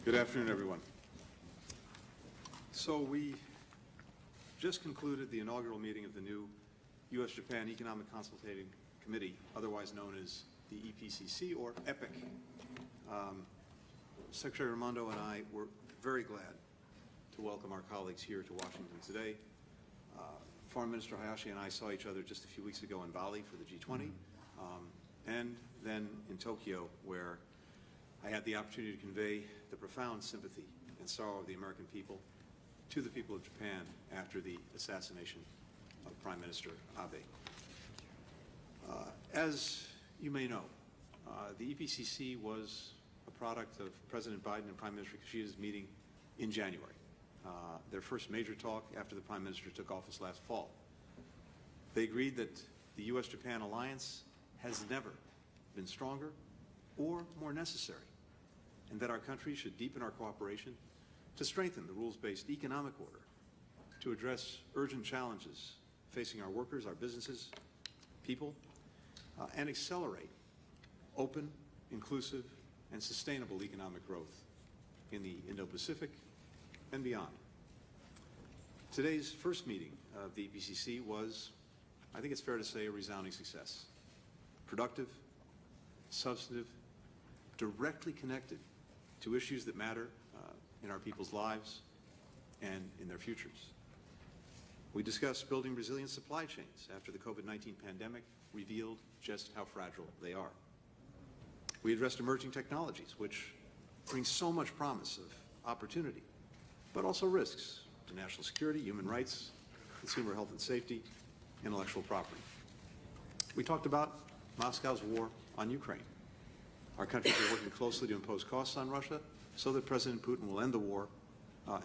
Good afternoon, everyone. So we just concluded the inaugural meeting of the new U.S.-Japan Economic Consultative Committee, otherwise known as the EPCC, or EPIC. Secretary Raimondo and I were very glad to welcome our colleagues here to Washington today. Foreign Minister Hayashi and I saw each other just a few weeks ago in Bali for the G20, and then in Tokyo, where I had the opportunity to convey the profound sympathy and sorrow of the American people to the people of Japan after the assassination of Prime Minister Abe. As you may know, the EPCC was a product of President Biden and Prime Minister Kishida's meeting in January, their first major talk after the Prime Minister took office last fall. They agreed that the U.S.-Japan alliance has never been stronger or more necessary, and that our countries should deepen our cooperation to strengthen the rules-based economic order, to address urgent challenges facing our workers, our businesses, people, and accelerate open, inclusive, and sustainable economic growth in the Indo-Pacific and beyond. Today's first meeting of the EPCC was, I think it's fair to say, a resounding success. Productive, substantive, directly connected to issues that matter in our people's lives and in their futures. We discussed building resilient supply chains after the COVID-19 pandemic revealed just how fragile they are. We addressed emerging technologies, which bring so much promise of opportunity, but also risks to national security, human rights, consumer health and safety, intellectual property. We talked about Moscow's war on Ukraine. Our countries are working closely to impose costs on Russia so that President Putin will end the war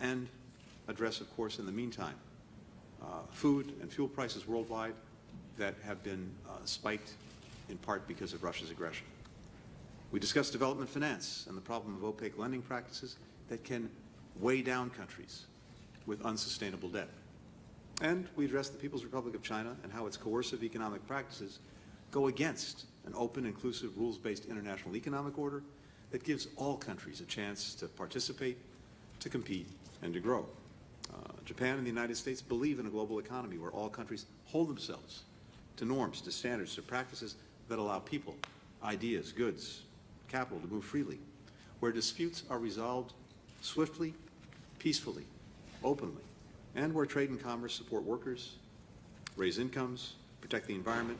and address, of course, in the meantime, food and fuel prices worldwide that have been spiked in part because of Russia's aggression. We discussed development finance and the problem of opaque lending practices that can weigh down countries with unsustainable debt. And we addressed the People's Republic of China and how its coercive economic practices go against an open, inclusive, rules-based international economic order that gives all countries a chance to participate, to compete, and to grow. Japan and the United States believe in a global economy where all countries hold themselves to norms, to standards, to practices that allow people, ideas, goods, capital to move freely, where disputes are resolved swiftly, peacefully, openly, and where trade and commerce support workers, raise incomes, protect the environment,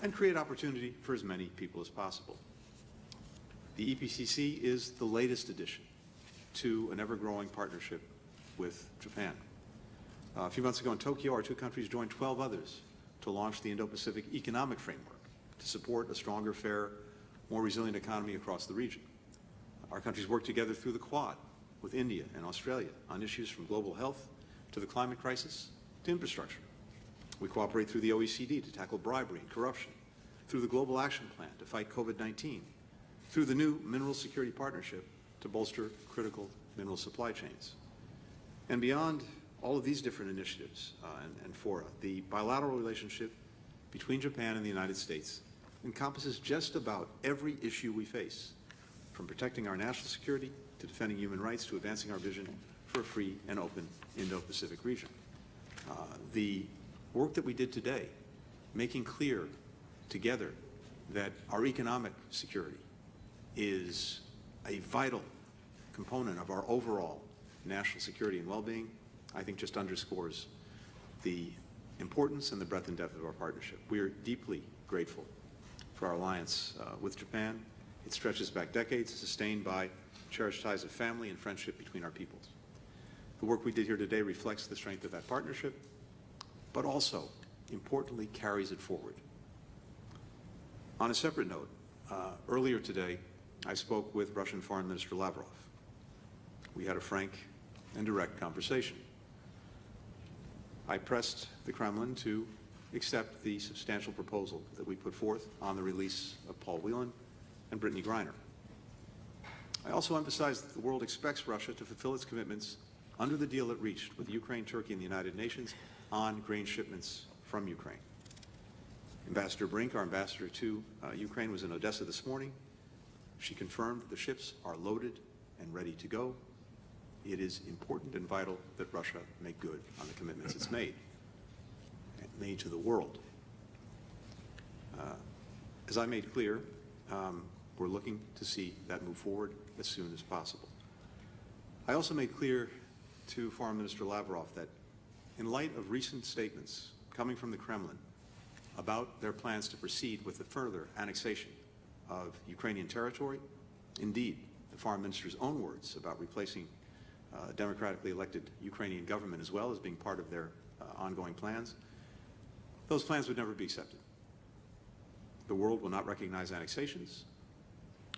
and create opportunity for as many people as possible. The EPCC is the latest addition to an ever-growing partnership with Japan. A few months ago in Tokyo, our two countries joined 12 others to launch the Indo-Pacific Economic Framework to support a stronger, fairer, more resilient economy across the region. Our countries work together through the Quad with India and Australia on issues from global health to the climate crisis to infrastructure. We cooperate through the OECD to tackle bribery and corruption, through the Global Action Plan to fight COVID-19, through the new Mineral Security Partnership to bolster critical mineral supply chains. And beyond all of these different initiatives and fora, the bilateral relationship between Japan and the United States encompasses just about every issue we face, from protecting our national security to defending human rights to advancing our vision for a free and open Indo-Pacific region. The work that we did today, making clear together that our economic security is a vital component of our overall national security and well-being, I think just underscores the importance and the breadth and depth of our partnership. We are deeply grateful for our alliance with Japan. It stretches back decades, sustained by cherished ties of family and friendship between our peoples. The work we did here today reflects the strength of that partnership, but also, importantly, carries it forward. On a separate note, earlier today, I spoke with Russian Foreign Minister Lavrov. We had a frank and direct conversation. I pressed the Kremlin to accept the substantial proposal that we put forth on the release of Paul Whelan and Brittany Griner. I also emphasized that the world expects Russia to fulfill its commitments under the deal it reached with Ukraine, Turkey, and the United Nations on grain shipments from Ukraine. Ambassador Brink, our ambassador to Ukraine, was in Odessa this morning. She confirmed the ships are loaded and ready to go, it is important and vital that Russia make good on the commitments it's made to the world. As I made clear, we're looking to see that move forward as soon as possible. I also made clear to Foreign Minister Lavrov that in light of recent statements coming from the Kremlin about their plans to proceed with the further annexation of Ukrainian territory, indeed, the Foreign Minister's own words about replacing a democratically elected Ukrainian government as well as being part of their ongoing plans, those plans would never be accepted. The world will not recognize annexations.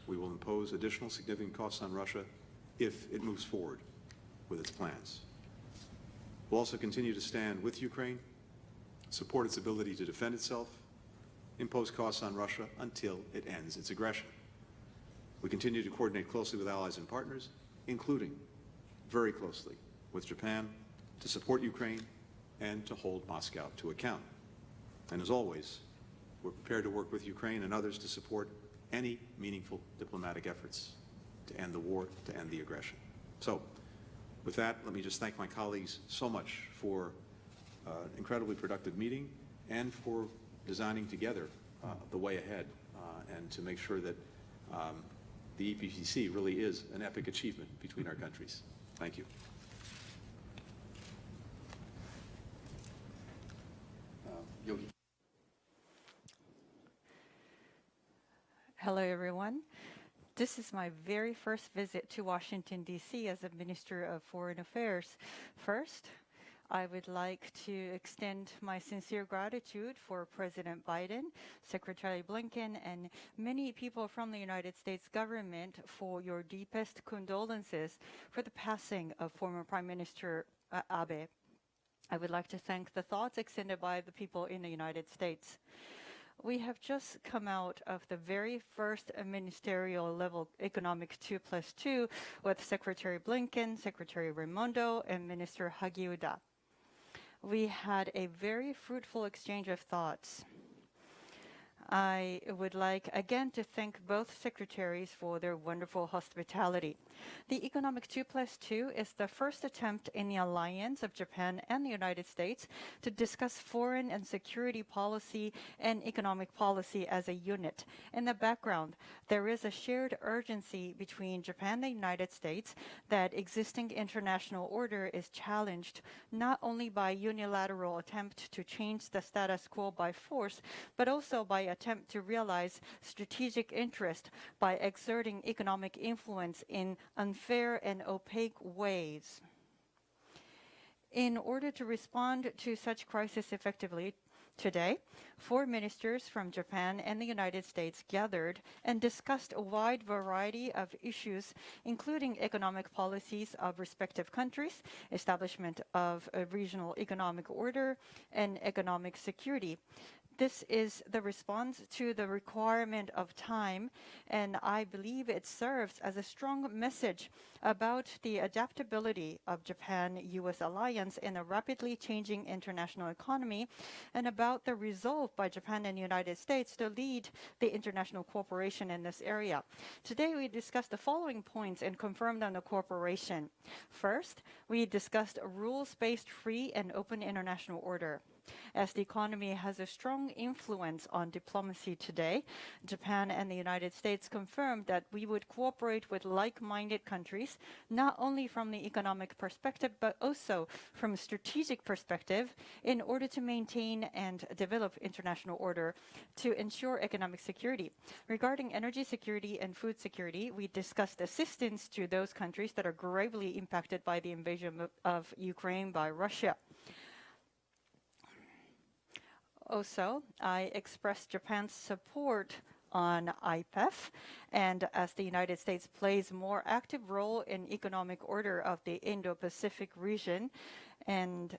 We will impose additional significant costs on Russia if it moves forward with its plans. We'll also continue to stand with Ukraine, support its ability to defend itself, impose costs on Russia until it ends its aggression. We continue to coordinate closely with allies and partners, including very closely with Japan, to support Ukraine and to hold Moscow to account. And as always, we're prepared to work with Ukraine and others to support any meaningful diplomatic efforts to end the war, to end the aggression. So, with that, let me just thank my colleagues so much for an incredibly productive meeting and for designing together the way ahead and to make sure that the EPCC really is an epic achievement between our countries. Thank you. Yogi. Hello, everyone. This is my very first visit to Washington, D.C. as a Minister of Foreign Affairs. First, I would like to extend my sincere gratitude for President Biden, Secretary Blinken, and many people from the United States government for your deepest condolences for the passing of former Prime Minister Abe. I would like to thank the thoughts extended by the people in the United States. We have just come out of the very first ministerial level economic 2+2 with Secretary Blinken, Secretary Raimondo, and Minister Hagiuda. We had a very fruitful exchange of thoughts. I would like again to thank both secretaries for their wonderful hospitality. The Economic 2+2 is the first attempt in the alliance of Japan and the United States to discuss foreign and security policy and economic policy as a unit. In the background, there is a shared urgency between Japan and the United States that existing international order is challenged not only by unilateral attempt to change the status quo by force, but also by attempt to realize strategic interest by exerting economic influence in unfair and opaque ways. In order to respond to such crisis effectively, today, 4 ministers from Japan and the United States gathered and discussed a wide variety of issues, including economic policies of respective countries, establishment of a regional economic order, and economic security. This is the response to the requirement of time, and I believe it serves as a strong message about the adaptability of Japan-US alliance in a rapidly changing international economy, and about the resolve by Japan and the United States to lead the international cooperation in this area. Today, we discussed the following points and confirmed on the cooperation. First, we discussed a rules-based free and open international order. As the economy has a strong influence on diplomacy today, Japan and the United States confirmed that we would cooperate with like-minded countries, not only from the economic perspective, but also from a strategic perspective, in order to maintain and develop international order to ensure economic security. Regarding energy security and food security, we discussed assistance to those countries that are gravely impacted by the invasion of Ukraine by Russia. Also, I expressed Japan's support on IPEF, and as the United States plays a more active role in economic order of the Indo-Pacific region, and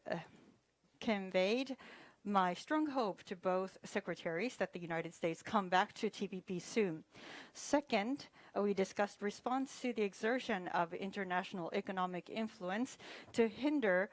conveyed my strong hope to both secretaries that the United States come back to TPP soon. Second, we discussed response to the exertion of international economic influence to hinder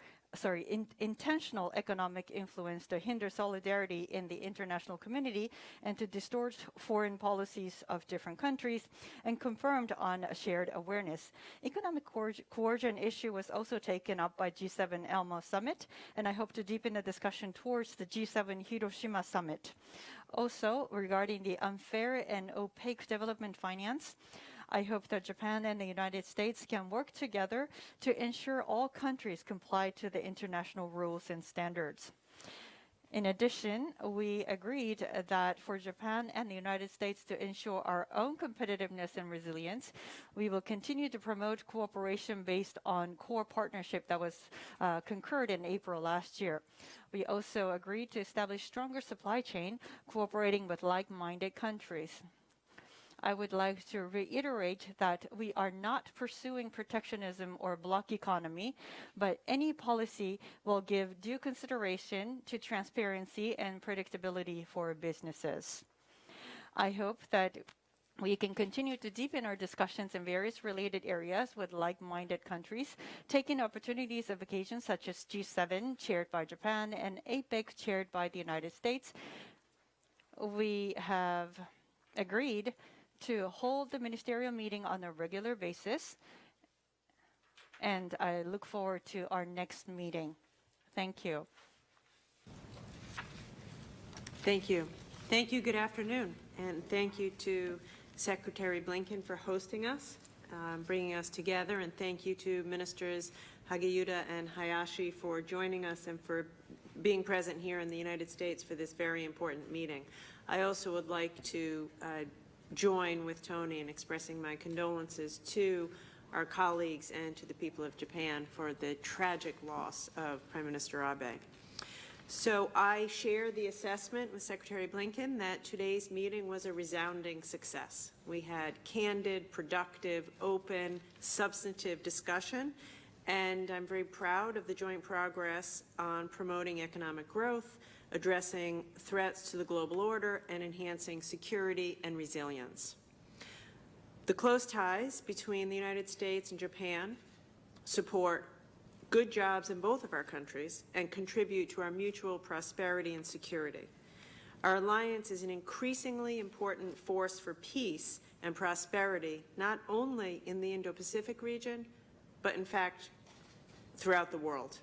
intentional economic influence to hinder solidarity in the international community and to distort foreign policies of different countries, and confirmed on a shared awareness. Economic coercion issue was also taken up by G7 Elmo Summit, and I hope to deepen the discussion towards the G7 Hiroshima Summit. Also, regarding the unfair and opaque development finance, I hope that Japan and the United States can work together to ensure all countries comply to the international rules and standards. In addition, we agreed that for Japan and the United States to ensure our own competitiveness and resilience, we will continue to promote cooperation based on core partnership that was concurred in April last year. We also agreed to establish stronger supply chain, cooperating with like-minded countries. I would like to reiterate that we are not pursuing protectionism or bloc economy, but any policy will give due consideration to transparency and predictability for businesses. I hope that we can continue to deepen our discussions in various related areas with like-minded countries, taking opportunities of occasions such as G7, chaired by Japan, and APEC, chaired by the United States. We have agreed to hold the ministerial meeting on a regular basis, and I look forward to our next meeting. Thank you. Thank you. Thank you. Good afternoon. And thank you to Secretary Blinken for hosting us, bringing us together. And thank you to Ministers Hagiyuda and Hayashi for joining us and for being present here in the United States for this very important meeting. I also would like to join with Tony in expressing my condolences to our colleagues and to the people of Japan for the tragic loss of Prime Minister Abe. So I share the assessment with Secretary Blinken that today's meeting was a resounding success. We had candid, productive, open, substantive discussion, and I'm very proud of the joint progress on promoting economic growth, addressing threats to the global order, and enhancing security and resilience. The close ties between the United States and Japan support good jobs in both of our countries and contribute to our mutual prosperity and security. Our alliance is an increasingly important force for peace and prosperity, not only in the Indo-Pacific region, but in fact, throughout the world.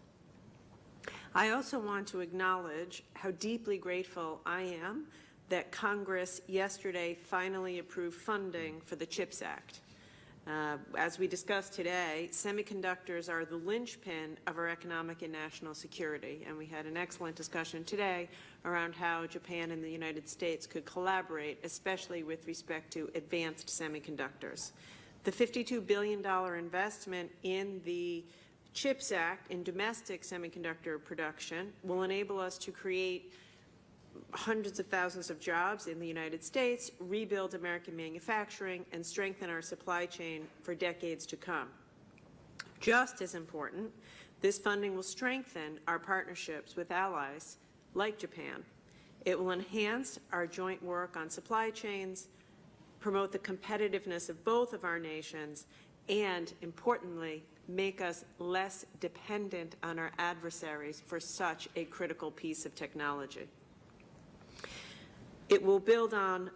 I also want to acknowledge how deeply grateful I am that Congress yesterday finally approved funding for the CHIPS Act. As we discussed today, semiconductors are the linchpin of our economic and national security, and we had an excellent discussion today around how Japan and the United States could collaborate, especially with respect to advanced semiconductors. The $52 billion investment in the CHIPS Act in domestic semiconductor production will enable us to create hundreds of thousands of jobs in the United States, rebuild American manufacturing, and strengthen our supply chain for decades to come. Just as important, this funding will strengthen our partnerships with allies like Japan. It will enhance our joint work on supply chains, promote the competitiveness of both of our nations, and, importantly, make us less dependent on our adversaries for such a critical piece of technology. It will build on,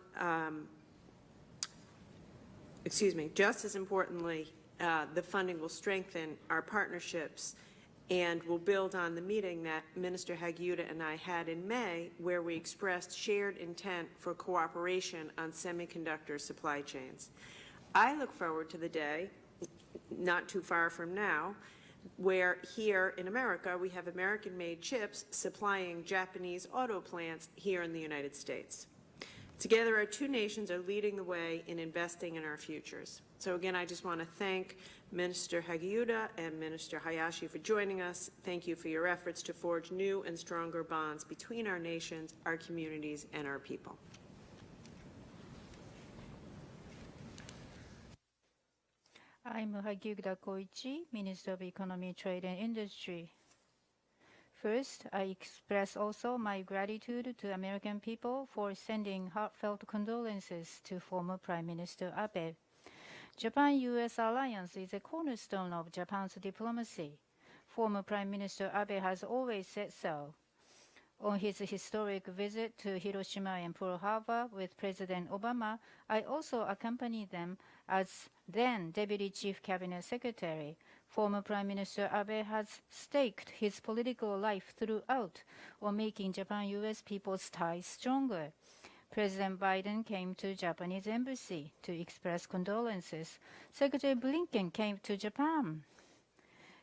just as importantly, the funding will strengthen our partnerships and will build on the meeting that Minister Hagiyuda and I had in May, where we expressed shared intent for cooperation on semiconductor supply chains. I look forward to the day, not too far from now, where here in America we have American-made chips supplying Japanese auto plants here in the United States. Together, our two nations are leading the way in investing in our futures. So again, I just want to thank Minister Hagiyuda and Minister Hayashi for joining us. Thank you for your efforts to forge new and stronger bonds between our nations, our communities, and our people. I'm Hagiyuda Koichi, Minister of Economy, Trade and Industry. First, I express also my gratitude to American people for sending heartfelt condolences to former Prime Minister Abe. Japan-U.S. alliance is a cornerstone of Japan's diplomacy. Former Prime Minister Abe has always said so. On his historic visit to Hiroshima and Pearl Harbor with President Obama, I also accompanied them as then Deputy Chief Cabinet Secretary. Former Prime Minister Abe has staked his political life throughout on making Japan-U.S. people's ties stronger. President Biden came to Japanese embassy to express condolences. Secretary Blinken came to Japan.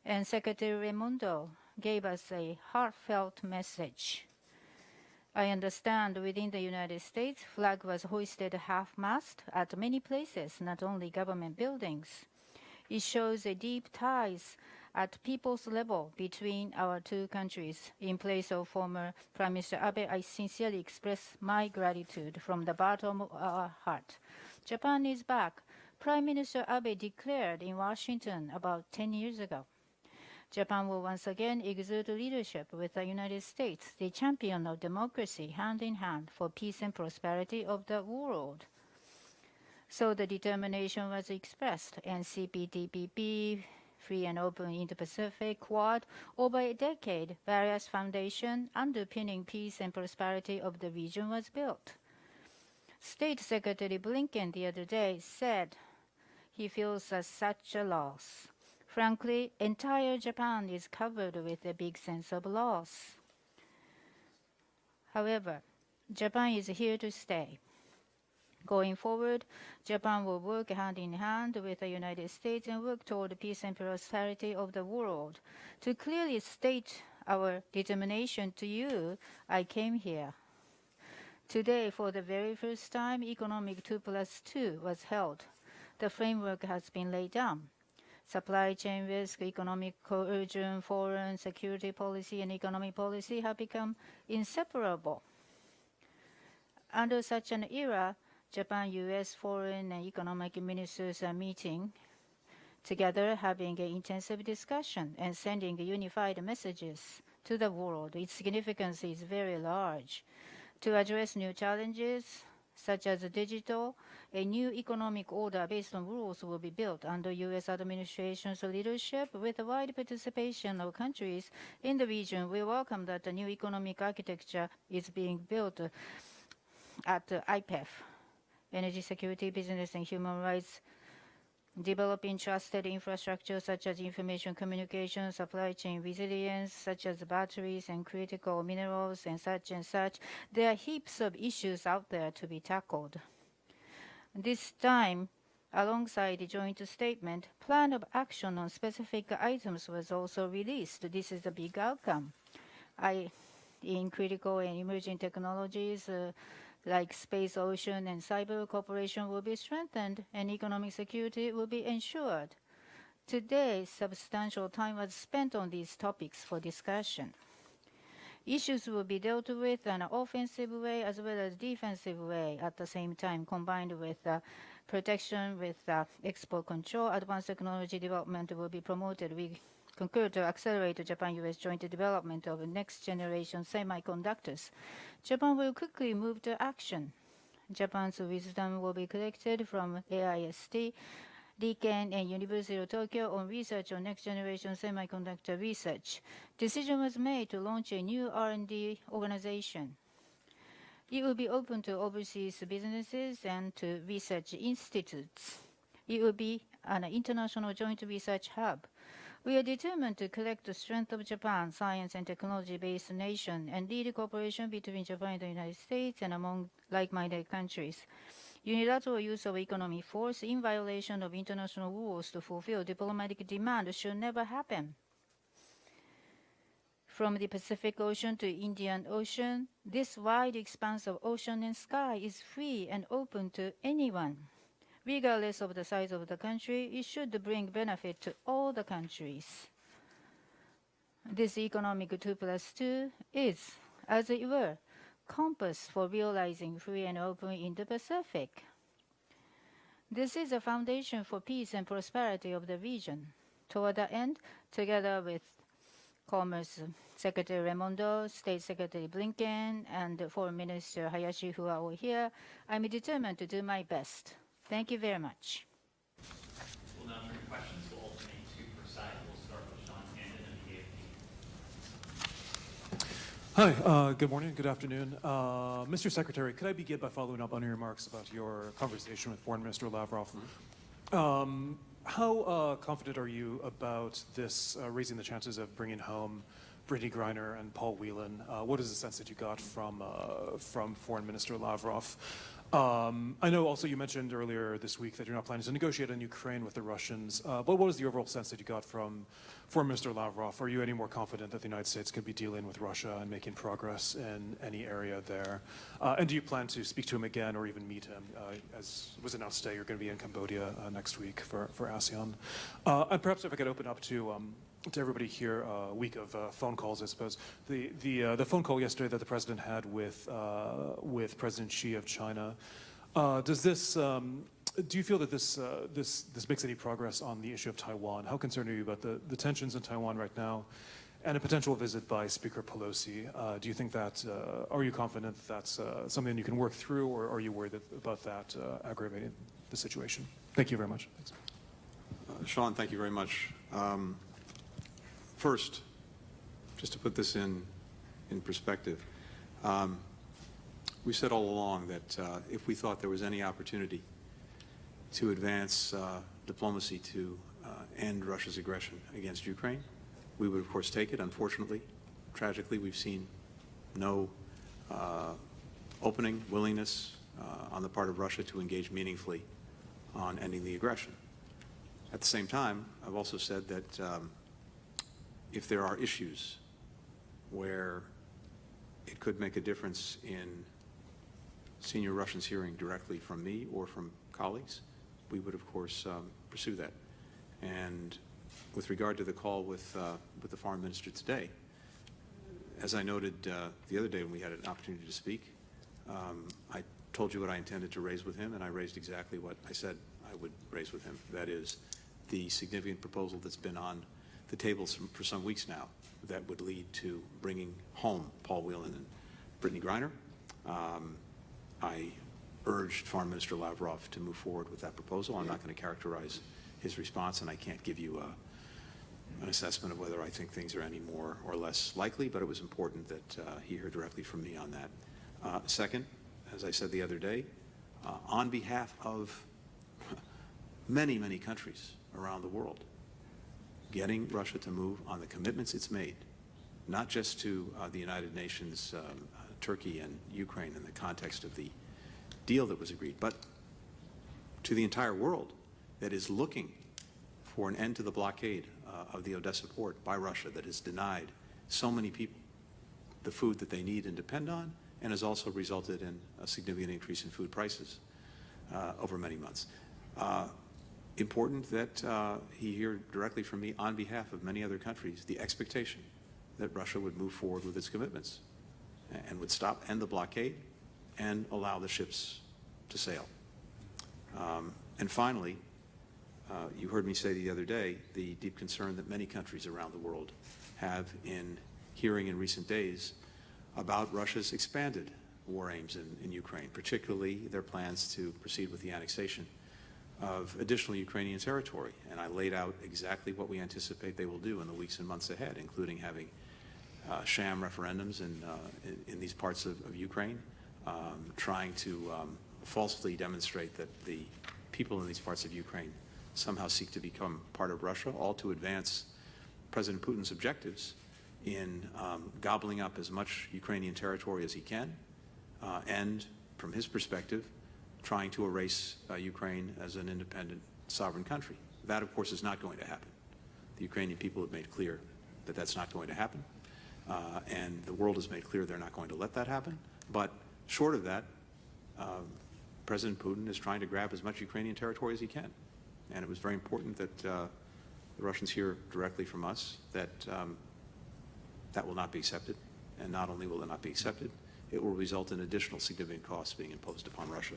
And Secretary Raimondo gave us a heartfelt message. I understand within the United States, flag was hoisted half-mast at many places, not only government buildings. It shows a deep ties at people's level between our two countries. In place of former Prime Minister Abe, I sincerely express my gratitude from the bottom of our heart. Japan is back. Prime Minister Abe declared in Washington about 10 years ago. Japan will once again exert leadership with the United States, the champion of democracy, hand in hand for peace and prosperity of the world. So the determination was expressed, and CPTPP, Free and Open Indo-Pacific, Quad, over a decade, various foundations underpinning peace and prosperity of the region was built. State Secretary Blinken the other day said he feels such a loss. Frankly, entire Japan is covered with a big sense of loss. However, Japan is here to stay. Going forward, Japan will work hand in hand with the United States and work toward the peace and prosperity of the world. To clearly state our determination to you, I came here. Today, for the very first time, Economic 2+2 was held. The framework has been laid down. Supply chain risk, economic coercion, foreign security policy, and economic policy have become inseparable. Under such an era, Japan-U.S. foreign and economic ministers are meeting together, having an intensive discussion and sending unified messages to the world. Its significance is very large. To address new challenges, such as digital, a new economic order based on rules will be built under U.S. administration's leadership with wide participation of countries in the region. We welcome that the new economic architecture is being built at IPEF, energy security, business and human rights, developing trusted infrastructure such as information communication, supply chain resilience, such as batteries and critical minerals and such and such. There are heaps of issues out there to be tackled. This time, alongside the joint statement, plan of action on specific items was also released. This is a big outcome. In critical and emerging technologies, like space, ocean, and cyber cooperation will be strengthened, and economic security will be ensured. Today, substantial time was spent on these topics for discussion. Issues will be dealt with in an offensive way as well as defensive way at the same time, combined with protection with export control. Advanced technology development will be promoted. We concur to accelerate Japan-U.S. joint development of next-generation semiconductors. Japan will quickly move to action. Japan's wisdom will be collected from AIST, Riken, and University of Tokyo on research on next-generation semiconductor research. Decision was made to launch a new R&D organization. It will be open to overseas businesses and to research institutes. It will be an international joint research hub. We are determined to collect the strength of Japan, science and technology-based nation, and lead cooperation between Japan and the United States and among like-minded countries. Unilateral use of economic force in violation of international rules to fulfill diplomatic demand should never happen. From the Pacific Ocean to Indian Ocean, this wide expanse of ocean and sky is free and open to anyone. Regardless of the size of the country, it should bring benefit to all the countries. This economic 2+2 is, as it were, compass for realizing free and open Indo-Pacific. This is a foundation for peace and prosperity of the region. Toward that end, together with Commerce Secretary Raimondo, State Secretary Blinken, and Foreign Minister Hayashi, who are all here, I'm determined to do my best. Thank you very much. We'll now turn to questions. We'll alternate two per side. We'll start with Sean Tandon and the Hi, good morning, good afternoon. Mr. Secretary, could I begin by following up on your remarks about your conversation with Foreign Minister Lavrov? How confident are you about this raising the chances of bringing home Brittany Griner and Paul Whelan? What is the sense that you got from Foreign Minister Lavrov? I know also you mentioned earlier this week that you're not planning to negotiate in Ukraine with the Russians, but what was the overall sense that you got from Foreign Minister Lavrov? Are you any more confident that the United States could be dealing with Russia and making progress in any area there? And do you plan to speak to him again or even meet him? As was announced today, you're going to be in Cambodia next week for ASEAN. And perhaps if I could open up to everybody here a week of phone calls, I suppose. The phone call yesterday that the president had with President Xi of China, does this do you feel that this makes any progress on the issue of Taiwan? How concerned are you about the tensions in Taiwan right now, and a potential visit by Speaker Pelosi? Do you think that are you confident that that's something you can work through, or are you worried about that aggravating the situation? Thank you very much. Thanks. Sean, thank you very much. First, just to put this in perspective, we said all along that if we thought there was any opportunity to advance diplomacy to end Russia's aggression against Ukraine, we would of course take it. Unfortunately, tragically, we've seen no opening, willingness on the part of Russia to engage meaningfully on ending the aggression. At the same time, I've also said that if there are issues where it could make a difference in senior Russians hearing directly from me or from colleagues, we would, of course, pursue that. And with regard to the call with the foreign minister today, as I noted the other day when we had an opportunity to speak, I told you what I intended to raise with him, and I raised exactly what I said I would raise with him. That is the significant proposal that's been on the table for some weeks now that would lead to bringing home Paul Whelan and Brittany Griner. I urged Foreign Minister Lavrov to move forward with that proposal. I'm not going to characterize his response, and I can't give you an assessment of whether I think things are any more or less likely, but it was important that he heard directly from me on that. Second, as I said the other day, on behalf of many, many countries around the world, getting Russia to move on the commitments it's made, not just to the United Nations, Turkey and Ukraine in the context of the deal that was agreed, but to the entire world that is looking for an end to the blockade of the Odessa port by Russia that has denied so many people the food that they need and depend on, and has also resulted in a significant increase in food prices over many months. Important that he hear directly from me on behalf of many other countries the expectation that Russia would move forward with its commitments and would end the blockade and allow the ships to sail. And finally, you heard me say the other day the deep concern that many countries around the world have in hearing in recent days about Russia's expanded war aims in Ukraine, particularly their plans to proceed with the annexation of additional Ukrainian territory. And I laid out exactly what we anticipate they will do in the weeks and months ahead, including having sham referendums in these parts of Ukraine, trying to falsely demonstrate that the people in these parts of Ukraine somehow seek to become part of Russia, all to advance President Putin's objectives in gobbling up as much Ukrainian territory as he can, and from his perspective, trying to erase Ukraine as an independent sovereign country. That, of course, is not going to happen. The Ukrainian people have made clear that that's not going to happen, and the world has made clear they're not going to let that happen. But short of that, President Putin is trying to grab as much Ukrainian territory as he can. And it was very important that the Russians hear directly from us that that will not be accepted. And not only will it not be accepted, it will result in additional significant costs being imposed upon Russia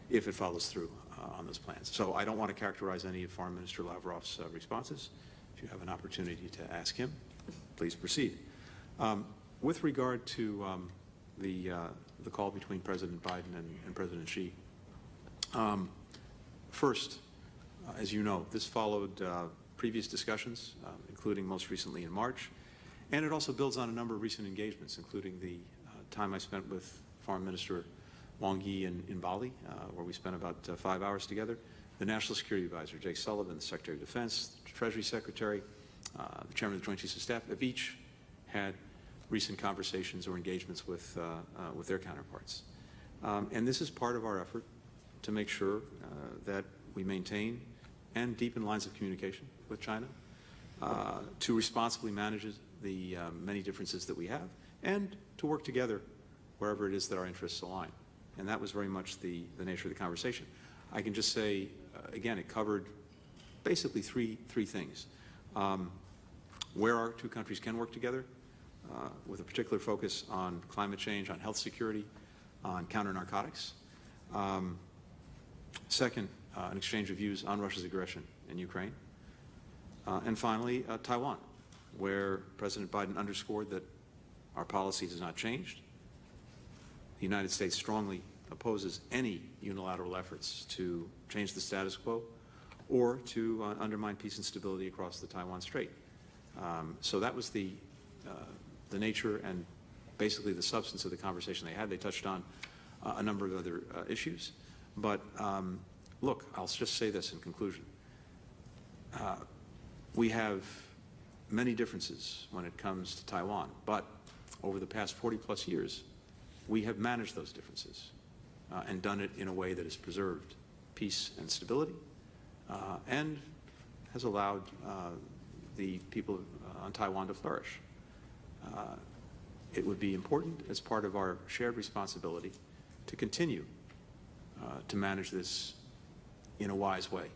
if it follows through on those plans. So I don't want to characterize any of Foreign Minister Lavrov's responses. If you have an opportunity to ask him, please proceed. With regard to the call between President Biden and President Xi, first, as you know, this followed previous discussions, including most recently in March, And it also builds on a number of recent engagements, including the time I spent with Foreign Minister Wang Yi in Bali, where we spent about 5 hours together. The National Security Advisor, Jake Sullivan, the Secretary of Defense, the Treasury Secretary, the Chairman of the Joint Chiefs of Staff, have each had recent conversations or engagements with their counterparts. And this is part of our effort to make sure that we maintain and deepen lines of communication with China, to responsibly manage the many differences that we have, and to work together wherever it is that our interests align. And that was very much the nature of the conversation. I can just say, again, it covered basically three things. Where our two countries can work together, with a particular focus on climate change, on health security, on counter-narcotics. Second, an exchange of views on Russia's aggression in Ukraine. And finally, Taiwan, where President Biden underscored that our policy has not changed. The United States strongly opposes any unilateral efforts to change the status quo or to undermine peace and stability across the Taiwan Strait. So that was the nature and basically the substance of the conversation they had. They touched on a number of other issues. But look, I'll just say this in conclusion. We have many differences when it comes to Taiwan, but over the past 40+ years, we have managed those differences and done it in a way that has preserved peace and stability and has allowed the people on Taiwan to flourish. It would be important as part of our shared responsibility to continue to manage this in a wise way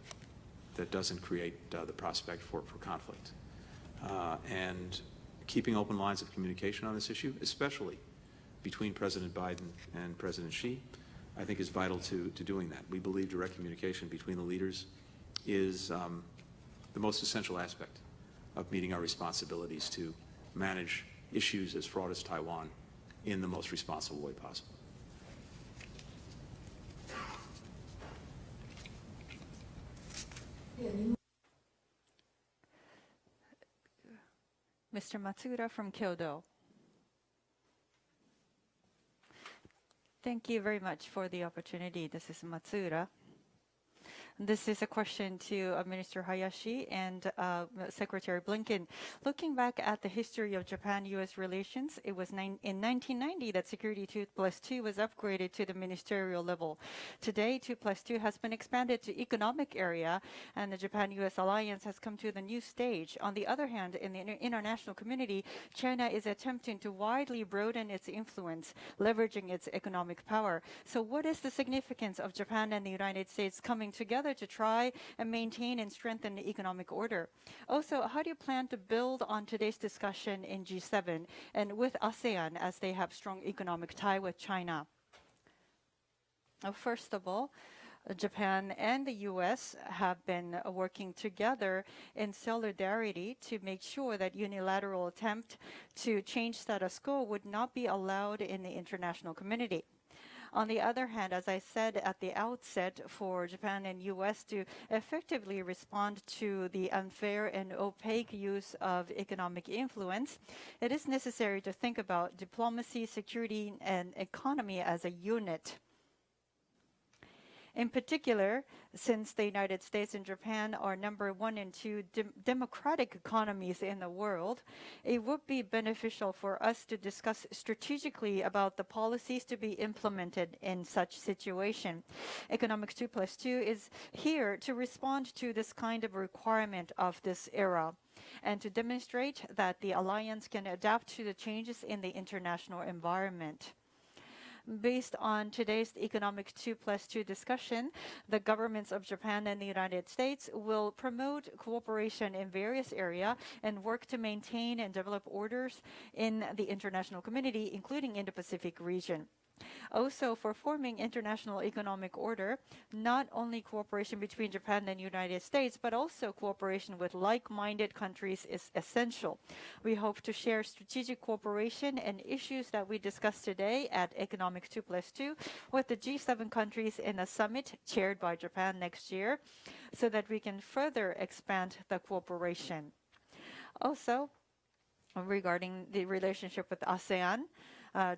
that doesn't create the prospect for conflict. And keeping open lines of communication on this issue, especially between President Biden and President Xi, I think is vital to doing that. We believe direct communication between the leaders is the most essential aspect of meeting our responsibilities to manage issues as fraught as Taiwan in the most responsible way possible. Mr. Matsuda from Kyoto. Thank you very much for the opportunity. This is Matsuda. This is a question to Minister Hayashi and Secretary Blinken. Looking back at the history of Japan-U.S. relations, it was in 1990 that Security 2+2 was upgraded to the ministerial level. Today, 2+2 has been expanded to economic area, and the Japan-U.S. alliance has come to the new stage. On the other hand, in the international community, China is attempting to widely broaden its influence, leveraging its economic power. So what is the significance of Japan and the United States coming together to try and maintain and strengthen the economic order? Also, how do you plan to build on today's discussion in G7 and with ASEAN as they have strong economic tie with China? First of all, Japan and the U.S. have been working together in solidarity to make sure that unilateral attempt to change status quo would not be allowed in the international community. On the other hand, as I said at the outset, for Japan and U.S. to effectively respond to the unfair and opaque use of economic influence, it is necessary to think about diplomacy, security, and economy as a unit. In particular, since the United States and Japan are number 1 and 2 democratic economies in the world, it would be beneficial for us to discuss strategically about the policies to be implemented in such situation. Economic 2+2 is here to respond to this kind of requirement of this era, and to demonstrate that the alliance can adapt to the changes in the international environment. Based on today's economic 2+2 discussion, the governments of Japan and the United States will promote cooperation in various areas and work to maintain and develop orders in the international community, including in the Pacific region. Also, for forming international economic order, not only cooperation between Japan and the United States, but also cooperation with like-minded countries is essential. We hope to share strategic cooperation and issues that we discussed today at Economic 2+2 with the G7 countries in a summit chaired by Japan next year, so that we can further expand the cooperation. Also, regarding the relationship with ASEAN.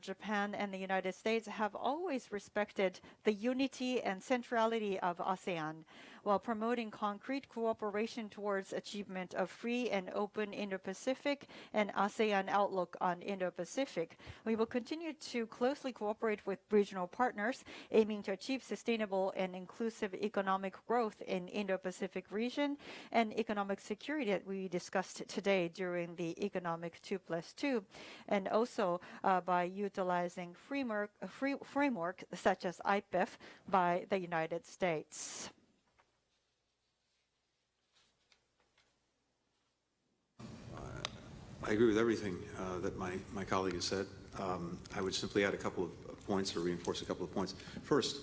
Japan and the United States have always respected the unity and centrality of ASEAN while promoting concrete cooperation towards achievement of free and open Indo-Pacific and ASEAN outlook on Indo-Pacific. We will continue to closely cooperate with regional partners, aiming to achieve sustainable and inclusive economic growth in Indo-Pacific region and economic security that we discussed today during the Economic 2+2, and also by utilizing framework such as IPEF by the United States. I agree with everything that my colleague has said. I would simply add a couple of points or reinforce a couple of points. First,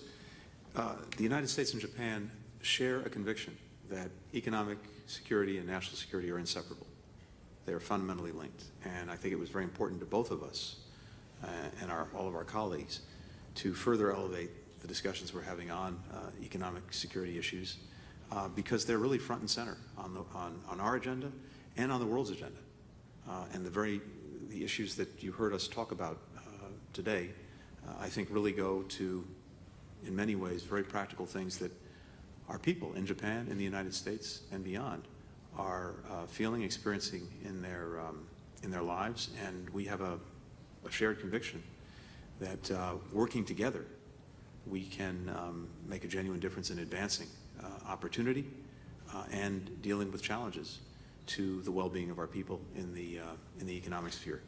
the United States and Japan share a conviction that economic security and national security are inseparable. They are fundamentally linked. And I think it was very important to both of us and all of our colleagues to further elevate the discussions we're having on economic security issues because they're really front and center on our agenda and on the world's agenda. And the issues that you heard us talk about today, I think really go to, in many ways, very practical things that our people in Japan, in the United States, and beyond are feeling, experiencing in their lives. And we have a shared conviction that working together, we can make a genuine difference in advancing opportunity and dealing with challenges to the well-being of our people in the economic sphere.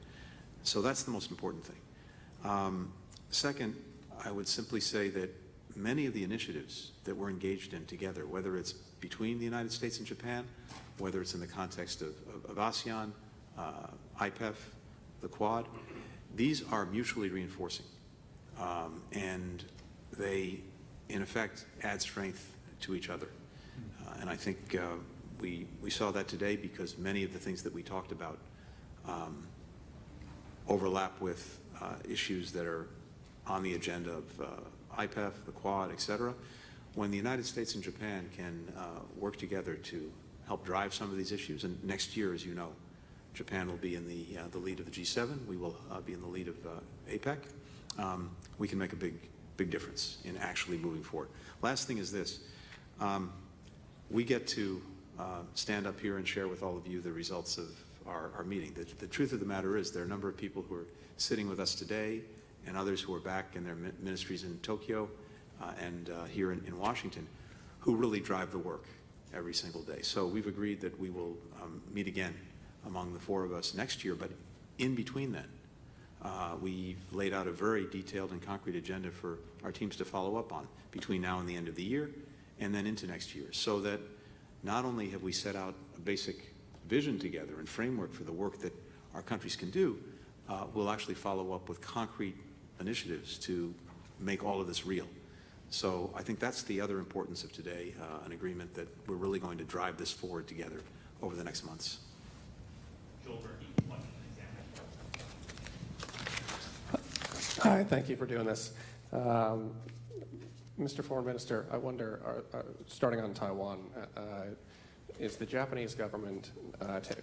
So that's the most important thing. Second, I would simply say that many of the initiatives that we're engaged in together, whether it's between the United States and Japan, whether it's in the context of ASEAN, IPEF, the Quad, these are mutually reinforcing. And they, in effect, add strength to each other. And I think we saw that today because many of the things that we talked about overlap with issues that are on the agenda of IPEF, the Quad, et cetera. When the United States and Japan can work together to help drive some of these issues, and next year, as you know, Japan will be in the lead of the G7. We will be in the lead of APEC. We can make a big difference in actually moving forward. Last thing is this. We get to stand up here and share with all of you the results of our meeting. The truth of the matter is there are a number of people who are sitting with us today and others who are back in their ministries in Tokyo and here in Washington who really drive the work every single day. So we've agreed that we will meet again among the four of us next year, but in between then, we've laid out a very detailed and concrete agenda for our teams to follow up on between now and the end of the year and then into next year, so that not only have we set out a basic vision together and framework for the work that our countries can do, we'll actually follow up with concrete initiatives to make all of this real. So I think that's the other importance of today, an agreement that we're really going to drive this forward together over the next months. Hi, thank you for doing this. Mr. Foreign Minister, I wonder, starting on Taiwan, is the Japanese government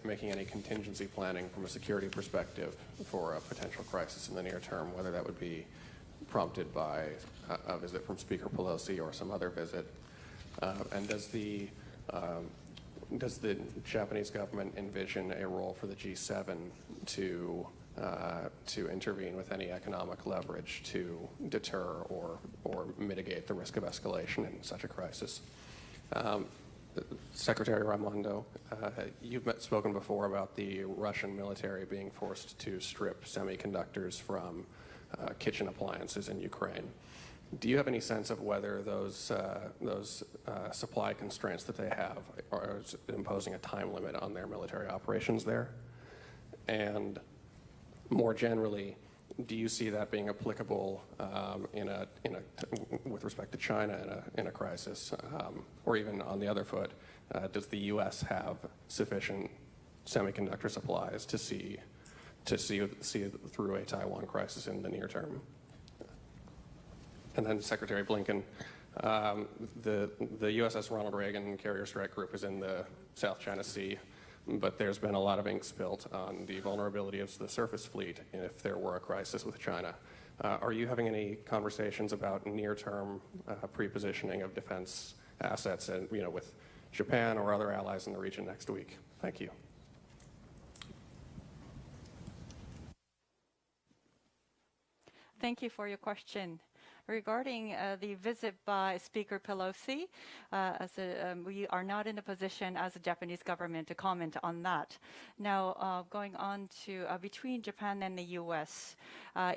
making any contingency planning from a security perspective for a potential crisis in the near term, whether that would be prompted by a visit from Speaker Pelosi or some other visit? And does the Japanese government envision a role for the G7 to intervene with any economic leverage to deter or mitigate the risk of escalation in such a crisis? Secretary Raimondo, you've spoken before about the Russian military being forced to strip semiconductors from kitchen appliances in Ukraine. Do you have any sense of whether those supply constraints that they have are imposing a time limit on their military operations there? And more generally, do you see that being applicable with respect to China in a crisis, or even on the other foot, does the U.S. have sufficient semiconductor supplies to see through a Taiwan crisis in the near term? And then Secretary Blinken, the USS Ronald Reagan Carrier Strike Group is in the South China Sea. but there's been a lot of ink spilt on the vulnerability of the surface fleet if there were a crisis with China. Are you having any conversations about near-term pre-positioning of defense assets and, with Japan or other allies in the region next week? Thank you. Thank you for your question. Regarding the visit by Speaker Pelosi, we are not in a position as a Japanese government to comment on that. Now, going on to between Japan and the U.S.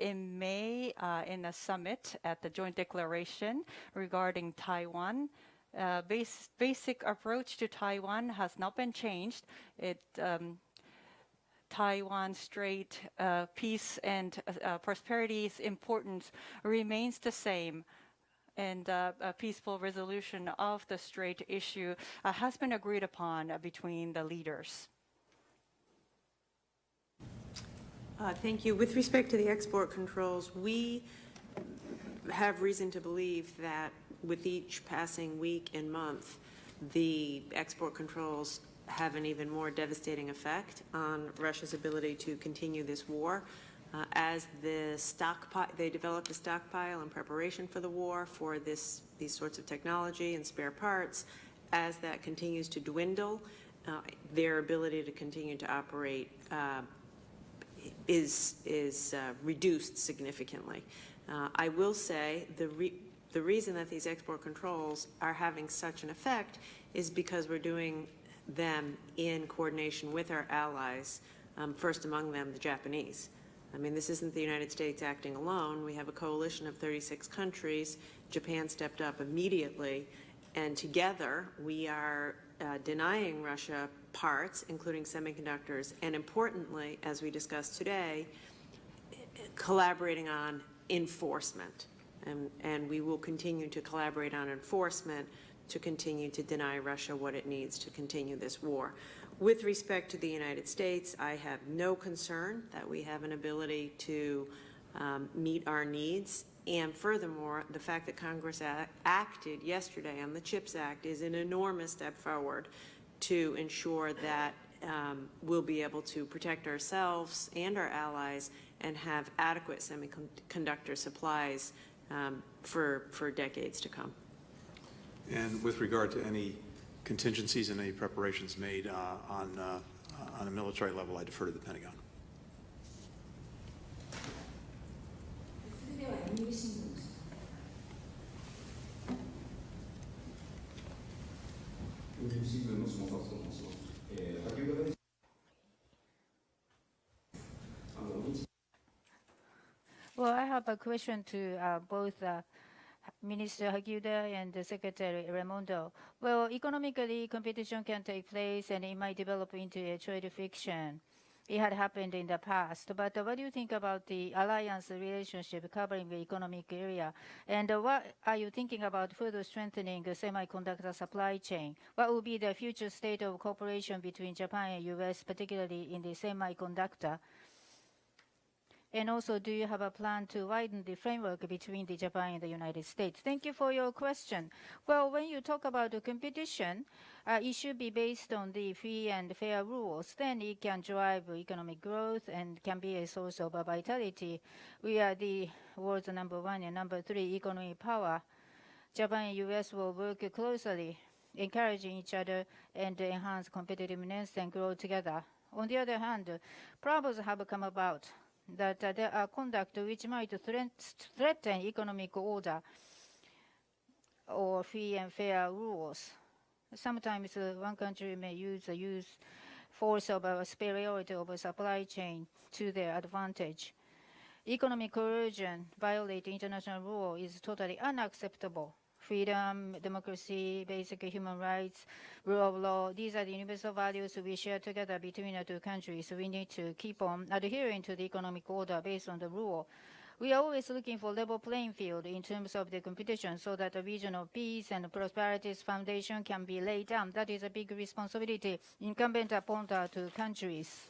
In May, in a summit at the Joint Declaration regarding Taiwan, basic approach to Taiwan has not been changed. Taiwan Strait peace and prosperity's importance remains the same, and a peaceful resolution of the Strait issue has been agreed upon between the leaders. Thank you. With respect to the export controls, we have reason to believe that with each passing week and month, the export controls have an even more devastating effect on Russia's ability to continue this war. As they develop a stockpile in preparation for the war for these sorts of technology and spare parts, as that continues to dwindle, their ability to continue to operate is reduced significantly. I will say the reason that these export controls are having such an effect is because we're doing them in coordination with our allies, first among them the Japanese. I mean, this isn't the United States acting alone. We have a coalition of 36 countries. Japan stepped up immediately, and together we are denying Russia parts, including semiconductors, and importantly, as we discussed today, collaborating on enforcement. And we will continue to collaborate on enforcement to continue to deny Russia what it needs to continue this war. With respect to the United States, I have no concern that we have an ability to meet our needs. And furthermore, the fact that Congress acted yesterday on the CHIPS Act is an enormous step forward to ensure that we'll be able to protect ourselves and our allies and have adequate semiconductor supplies for decades to come. And with regard to any contingencies and any preparations made on a military level, I defer to the Pentagon. Well, I have a question to both Minister Hagiuda and the Secretary Raimondo. Well, economically, competition can take place and it might develop into a trade friction. It had happened in the past. But what do you think about the alliance relationship covering the economic area? And what are you thinking about further strengthening the semiconductor supply chain? What will be the future state of cooperation between Japan and U.S., particularly in the semiconductor? And also, do you have a plan to widen the framework between the Japan and the United States? Thank you for your question. Well, when you talk about the competition, it should be based on the free and fair rules. Then it can drive economic growth and can be a source of vitality. We are the world's #1 and #3 economic power. Japan and U.S. will work closely, encouraging each other and enhance competitiveness and grow together. On the other hand, problems have come about that there are conduct which might threaten economic order or free and fair rules. Sometimes one country may use force of superiority of a supply chain to their advantage. Economic coercion violating international law is totally unacceptable. Freedom, democracy, basic human rights, rule of law, these are the universal values we share together between the two countries. We need to keep on adhering to the economic order based on the rule. We are always looking for level playing field in terms of the competition so that the regional peace and prosperity's foundation can be laid down. That is a big responsibility incumbent upon the two countries.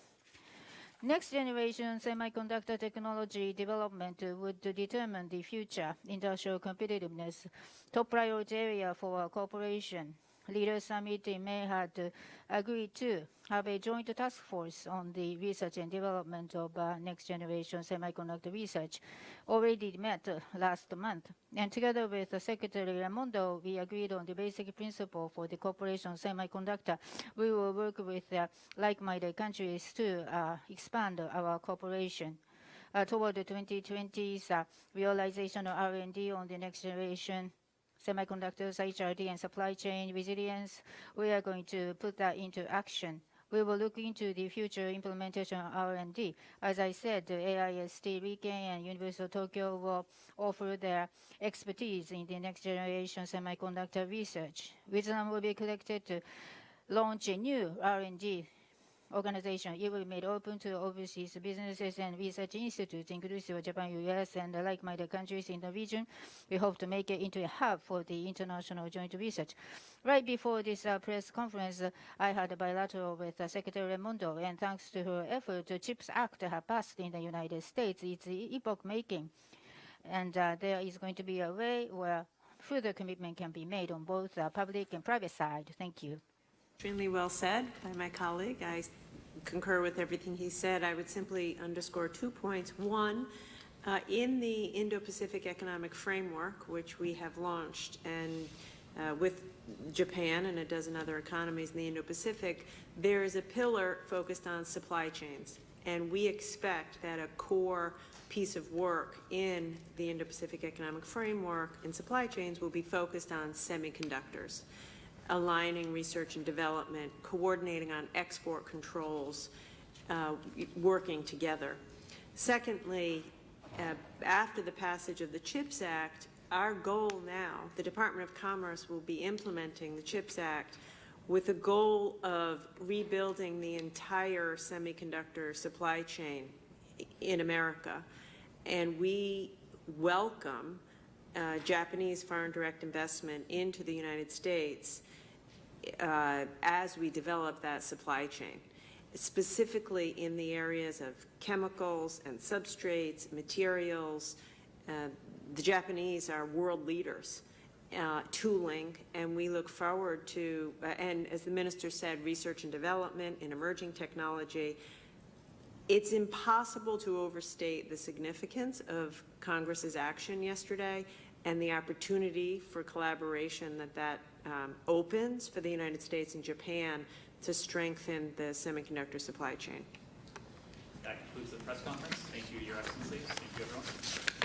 Next generation semiconductor technology development would determine the future industrial competitiveness. Top priority area for our cooperation. Leaders Summit in May had agreed to have a joint task force on the research and development of next generation semiconductor research. Already met last month. And together with Secretary Raimondo, we agreed on the basic principle for the cooperation semiconductor. We will work with like-minded countries to expand our cooperation. Toward the 2020s realization of R&D on the next generation semiconductors, HRD, and supply chain resilience, we are going to put that into action. We will look into the future implementation of R&D. As I said, the AIST Riken and University of Tokyo will offer their expertise in the next generation semiconductor research. Wisdom will be collected to launch a new R&D organization. It will be made open to overseas businesses and research institutes, inclusive of Japan, US, and like-minded countries in the region. We hope to make it into a hub for the international joint research. Right before this press conference, I had a bilateral with Secretary Raimondo, and thanks to her effort, the CHIPS Act has passed in the United States. It's epoch-making, and there is going to be a way where further commitment can be made on both public and private side. Thank you. Extremely well said by my colleague. I concur with everything he said. I would simply underscore 2 points. One, in the Indo-Pacific Economic Framework, which we have launched, and with Japan and a dozen other economies in the Indo-Pacific, there is a pillar focused on supply chains. And we expect that a core piece of work in the Indo-Pacific Economic Framework and supply chains will be focused on semiconductors, aligning research and development, coordinating on export controls, working together. Secondly, after the passage of the CHIPS Act, our goal now, the Department of Commerce will be implementing the CHIPS Act with the goal of rebuilding the entire semiconductor supply chain in America. And we welcome Japanese foreign direct investment into the United States as we develop that supply chain, specifically in the areas of chemicals and substrates, materials. The Japanese are world leaders, tooling, and we look forward to, and as the minister said, research and development in emerging technology. It's impossible to overstate the significance of Congress's action yesterday and the opportunity for collaboration that opens for the United States and Japan to strengthen the semiconductor supply chain. That concludes the press conference. Thank you, Your Excellencies. Thank you, everyone.